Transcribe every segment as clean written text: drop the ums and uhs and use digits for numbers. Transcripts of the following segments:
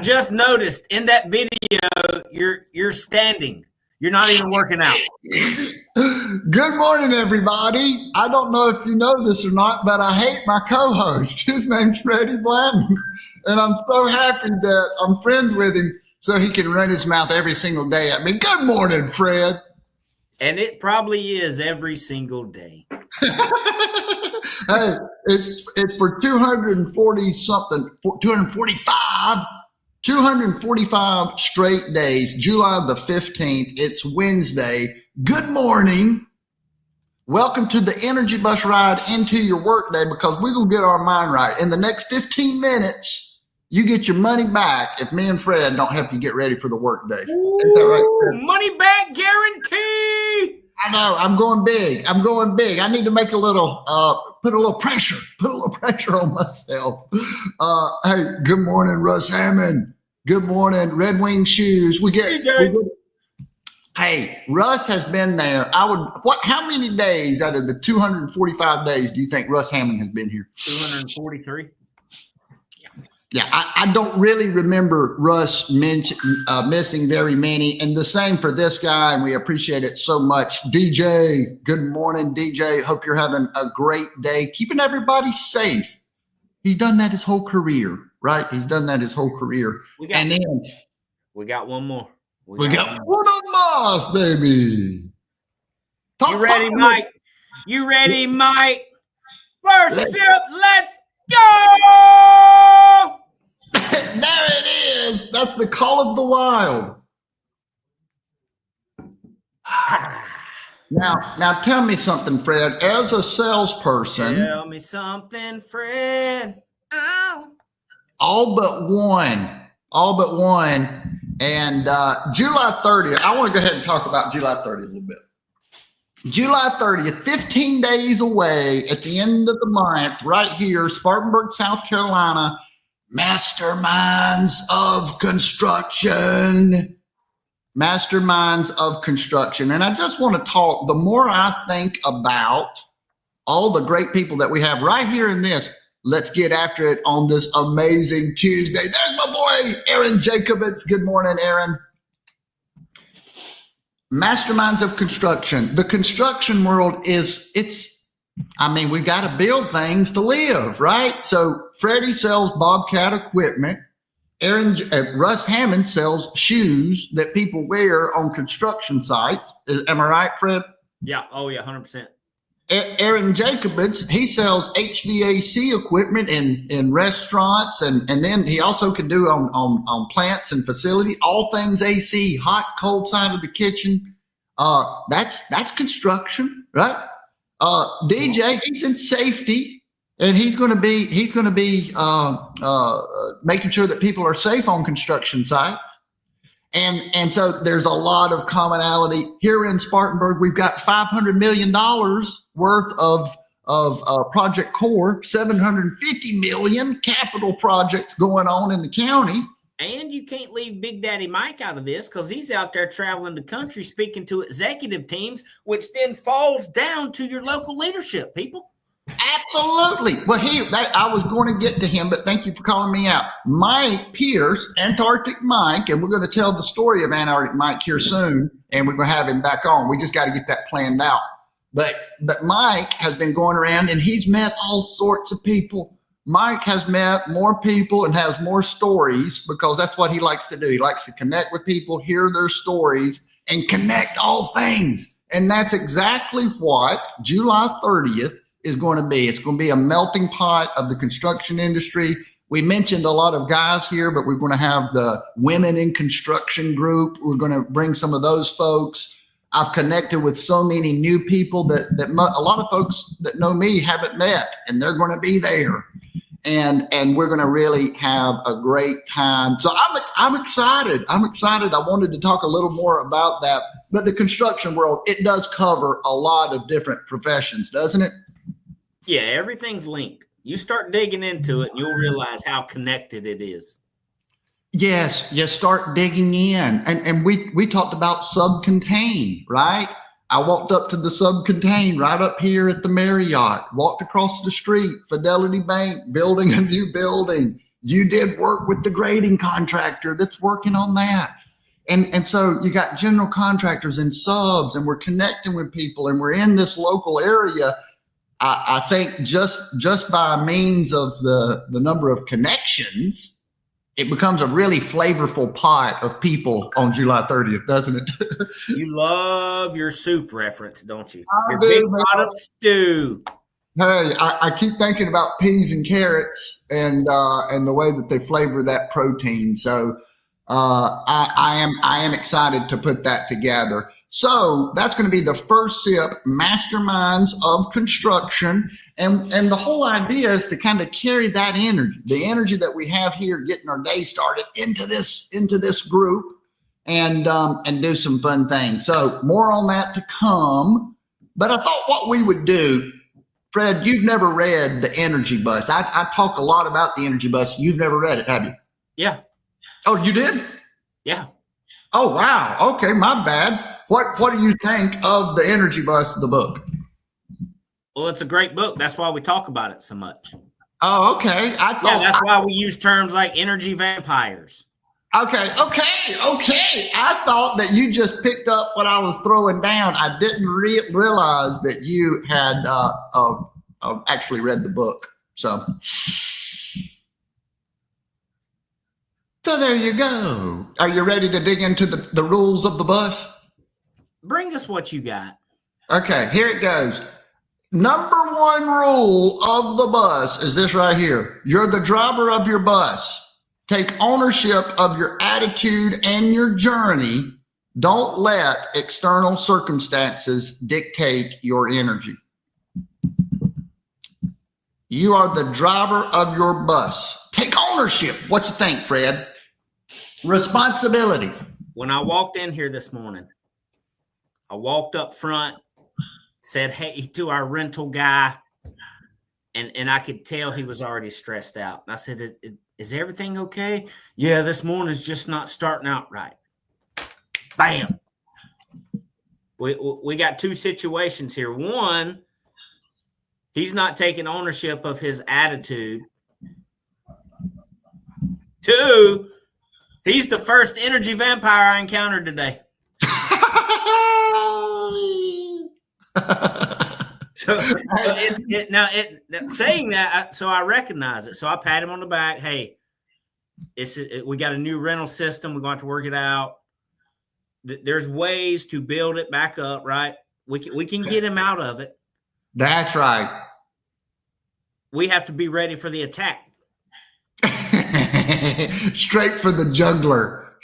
just noticed in that video, you're standing. You're not even working out. Good morning, everybody. I don't know if you know this or not, but I hate my co-host. His name's Freddie Blanton, and I'm so happy that I'm friends with him so he can run his mouth every single day at me. Good morning, Fred. And it probably is every single day. Hey, it's for 245 straight days, July the 15th. It's Wednesday. Good morning. Welcome to the Energy Bus ride into your workday, because we're going to get our mind right. In the next 15 minutes, you get your money back if me and Fred don't help you get ready for the workday. Is that right, Fred? Money back guarantee. I know. I'm going big. I need to make a little, put a little pressure on myself. Hey, good morning, Russ Hammond. Good morning, Red Wing Shoes. Hey, Russ has been there. How many days out of the 245 days do you think Russ Hammond has been here? 243. Yeah, I don't really remember Russ missing very many, and the same for this guy, and we appreciate it so much. DJ, good morning, DJ. Hope you're having a great day, keeping everybody safe. He's done that his whole career, right? We got one more. We got one of Moss, baby. You ready, Mike? You ready, Mike? First sip, let's go! There it is. That's the call of the wild. Now tell me something, Fred. As a salesperson, tell me something, Fred. Ow. All but one. And July 30th, I want to go ahead and talk about July 30th a little bit. July 30th, 15 days away at the end of the month, right here, Spartanburg, South Carolina. Masterminds of Construction. And I just want to talk, the more I think about all the great people that we have right here in this, let's get after it on this amazing Tuesday. There's my boy, Aaron Jacobitz. Good morning, Aaron. Masterminds of Construction. The construction world we've got to build things to live, right? So Freddie sells Bobcat equipment. Russ Hammond sells shoes that people wear on construction sites. Am I right, Fred? Yeah. Oh, yeah, 100%. Aaron Jacobitz, he sells HVAC equipment in restaurants, and then he also can do on plants and facility, all things AC, hot, cold side of the kitchen. That's construction, right? DJ, he's in safety, and he's going to be making sure that people are safe on construction sites. And so there's a lot of commonality here in Spartanburg. We've got $500 million worth of Project Core, $750 million capital projects going on in the county. And you can't leave Big Daddy Mike out of this, because he's out there traveling the country speaking to executive teams, which then falls down to your local leadership, people. Absolutely. Well, I was going to get to him, but thank you for calling me out. Mike Pierce, Antarctic Mike, and we're going to tell the story of Antarctic Mike here soon, and we're going to have him back on. We just got to get that planned out. But Mike has been going around, and he's met all sorts of people. Mike has met more people and has more stories, because that's what he likes to do. He likes to connect with people, hear their stories, and connect all things. And that's exactly what July 30th is going to be. It's going to be a melting pot of the construction industry. We mentioned a lot of guys here, but we're going to have the Women in Construction group. We're going to bring some of those folks. I've connected with so many new people that a lot of folks that know me haven't met, and they're going to be there. And we're going to really have a great time. So I'm excited. I wanted to talk a little more about that. But the construction world, it does cover a lot of different professions, doesn't it? Yeah, everything's linked. You start digging into it, and you'll realize how connected it is. Yes, you start digging in. And we talked about Subcontain, right? I walked up to the Subcontain right up here at the Marriott, walked across the street, Fidelity Bank building a new building. You did work with the grading contractor that's working on that. And so you got general contractors and subs, and we're connecting with people, and we're in this local area. I think just by means of the number of connections, it becomes a really flavorful pot of people on July 30th, doesn't it? You love your soup reference, don't you? I Your do, big man. pot of stew. Hey, I keep thinking about peas and carrots and the way that they flavor that protein. So I am excited to put that together. So that's going to be the first SIP, Masterminds of Construction. And the whole idea is to kind of carry that energy, the energy that we have here, getting our day started into this group and do some fun things. So more on that to come. But I thought what we would do, Fred, you've never read The Energy Bus. I talk a lot about The Energy Bus. You've never read it, have you? Yeah. Oh, you did? Yeah. Oh, wow. Okay, my bad. What do you think of The Energy Bus, the book? Well, it's a great book. That's why we talk about it so much. Oh, okay. That's why we use terms like energy vampires. Okay. I thought that you just picked up what I was throwing down. I didn't realize that you had actually read the book. So there you go. Are you ready to dig into the rules of the bus? Bring us what you got. Okay, here it goes. Number one rule of the bus is this right here. You're the driver of your bus. Take ownership of your attitude and your journey. Don't let external circumstances dictate your energy. You are the driver of your bus. Take ownership. What you think, Fred? Responsibility. When I walked in here this morning, I walked up front, said hey to our rental guy, and I could tell he was already stressed out. And I said, is everything okay? Yeah, this morning's just not starting out right. Bam. We got two situations here. One, he's not taking ownership of his attitude. Two, he's the first energy vampire I encountered today. Saying that, so I recognize it. So I pat him on the back. Hey, we got a new rental system. We're going to have to work it out. There's ways to build it back up, right? We can get him out of it. That's right. We have to be ready for the attack. Straight for the juggler.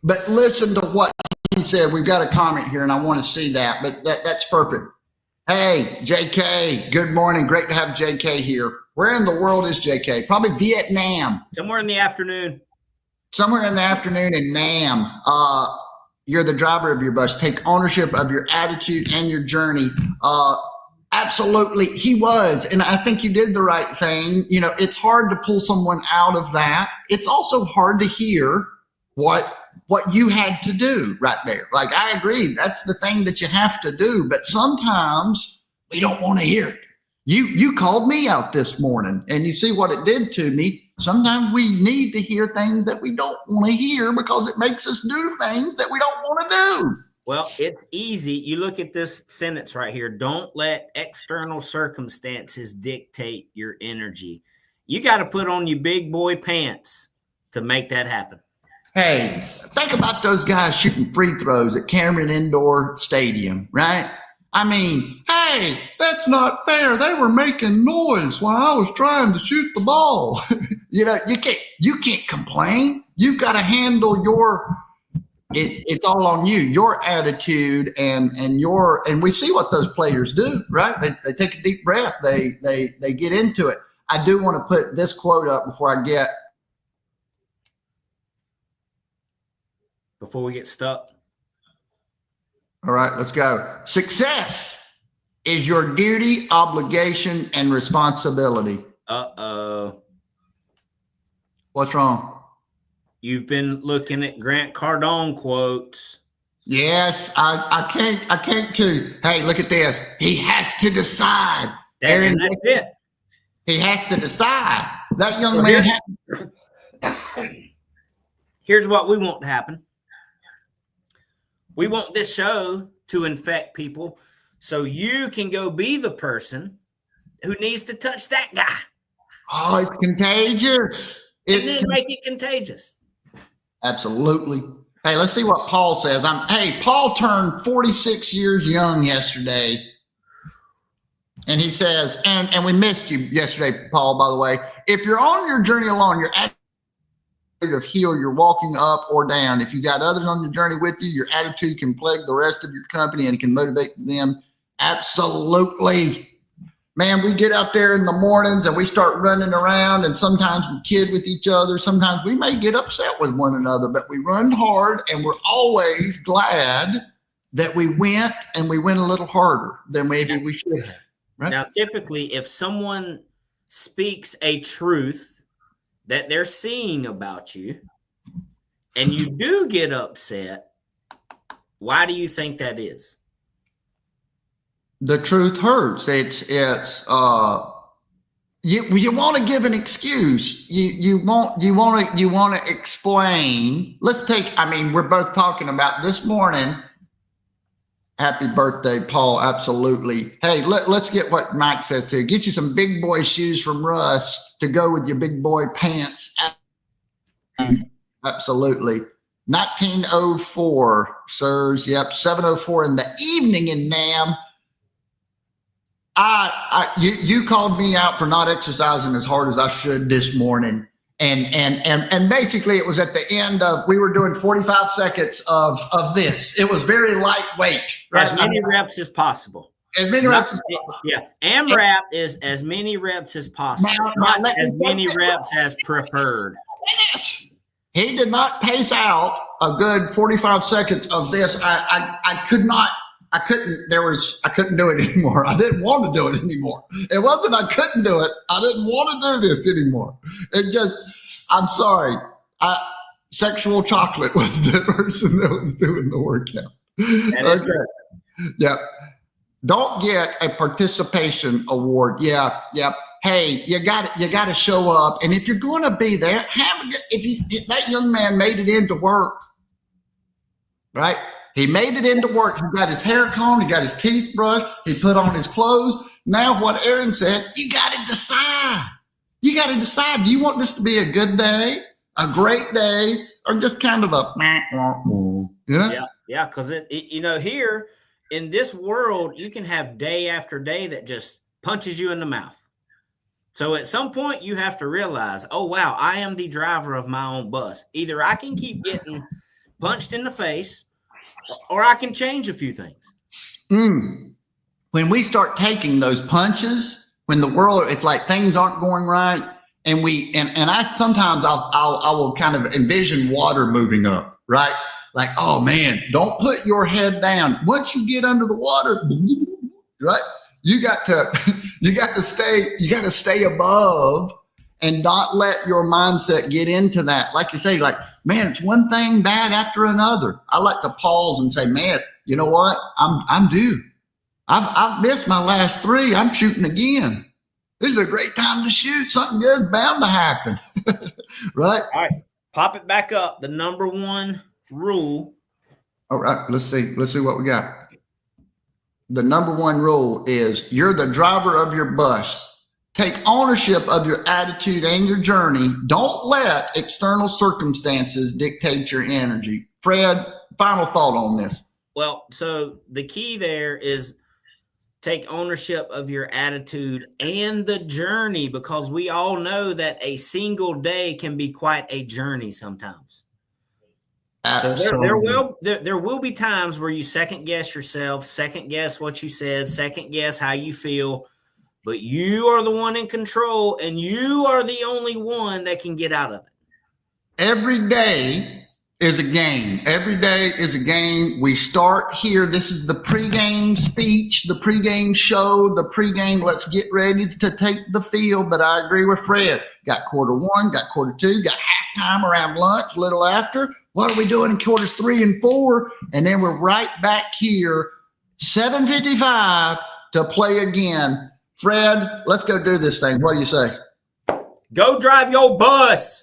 But listen to what he said. We've got a comment here, and I want to see that. But that's perfect. Hey, JK, good morning. Great to have JK here. Where in the world is JK? Probably Vietnam. Somewhere in the afternoon. Somewhere in the afternoon in Nam. You're the driver of your bus. Take ownership of your attitude and your journey. Absolutely, he was. And I think you did the right thing. You know, it's hard to pull someone out of that. It's also hard to hear what you had to do right there. Like, I agree. That's the thing that you have to do. But sometimes we don't want to hear it. You called me out this morning, and you see what it did to me. Sometimes we need to hear things that we don't want to hear because it makes us do things that we don't want to do. Well, it's easy. You look at this sentence right here. Don't let external circumstances dictate your energy. You got to put on your big boy pants to make that happen. Hey, think about those guys shooting free throws at Cameron Indoor Stadium, right? I mean, hey, that's not fair. They were making noise while I was trying to shoot the ball. You know, you can't complain. You've got to handle it's all on you, your attitude and we see what those players do, right? They take a deep breath. They get into it. I do want to put this quote up before we get stuck. All right, let's go. Success is your duty, obligation, and responsibility. Uh-oh. What's wrong? You've been looking at Grant Cardone quotes. Yes, I can't too. Hey, look at this. He has to decide. That's it. He has to decide. That young Well, man here's what we want to happen. We want this show to infect people so you can go be the person who needs to touch that guy. Oh, it's contagious. And then make it contagious. Absolutely. Hey, let's see what Paul says. Paul turned 46 years young yesterday. And he says, and we missed you yesterday, Paul, by the way. If you're on your journey alone, you're at of heal, you're walking up or down. If you got others on your journey with you, your attitude can plague the rest of your company and can motivate them. Absolutely. Man, we get out there in the mornings and we start running around, and sometimes we kid with each other. Sometimes we may get upset with one another, but we run hard and we're always glad that we went and we went a little harder than maybe we should have. Right? Now, typically, if someone speaks a truth that they're seeing about you and you do get upset, why do you think that is? The truth hurts. You want to give an excuse. You want to explain. We're both talking about this morning. Happy birthday, Paul. Absolutely. Hey, let's get what Mike says too. Get you some big boy shoes from Russ to go with your big boy pants. Absolutely. 1904, sirs. Yep. 7:04 in the evening in Nam. You called me out for not exercising as hard as I should this morning. And basically it was at the end of, we were doing 45 seconds of this. It was very lightweight. Right? As many reps as possible. As many reps as possible. Yeah. AMRAP is as many reps as possible. Not as many reps as preferred. He did not pace out a good 45 seconds of this. I couldn't do it anymore. I didn't want to do it anymore. It wasn't I couldn't do it. I didn't want to do this anymore. I'm sorry. Sexual chocolate was the person that was doing the workout. That is true. Yeah. Don't get a participation award. Yeah. Hey, you got to show up. And if you're going to be there, if that young man made it into work, right? He made it into work. He got his hair combed. He got his teeth brushed. He put on his clothes. Now what Aaron said, you got to decide. You got to decide. Do you want this to be a good day, a great day, or just kind of a, Yeah. Because here in this world, you can have day after day that just punches you in the mouth. So at some point you have to realize, oh, wow, I am the driver of my own bus. Either I can keep getting punched in the face, or I can change a few things. When we start taking those punches, when the world, it's like things aren't going right, and I sometimes I will kind of envision water moving up, right? Like, oh man, don't put your head down. Once you get under the water, right? You got to stay above and not let your mindset get into that. Like you say, like, man, it's one thing bad after another. I like to pause and say, man, you know what? I'm due. I've missed my last 3. I'm shooting again. This is a great time to shoot. Something good's bound to happen. Right? All right. Pop it back up. The number 1 rule. All right. Let's see what we got. The number 1 rule is you're the driver of your bus. Take ownership of your attitude and your journey. Don't let external circumstances dictate your energy. Fred, final thought on this. Well, so the key there is take ownership of your attitude and the journey, because we all know that a single day can be quite a journey sometimes. Absolutely. So there will be times where you second guess yourself, second guess what you said, second guess how you feel, but you are the one in control, and you are the only one that can get out of it. Every day is a game. Every day is a game. We start here. This is the pregame speech, the pregame show, the pregame, let's get ready to take the field. But I agree with Fred. Got quarter 1, got quarter 2, got halftime around lunch, a little after. What are we doing in quarters 3 and 4? And then we're right back here, 7:55 to play again. Fred, let's go do this thing. What do you say? Go drive your bus.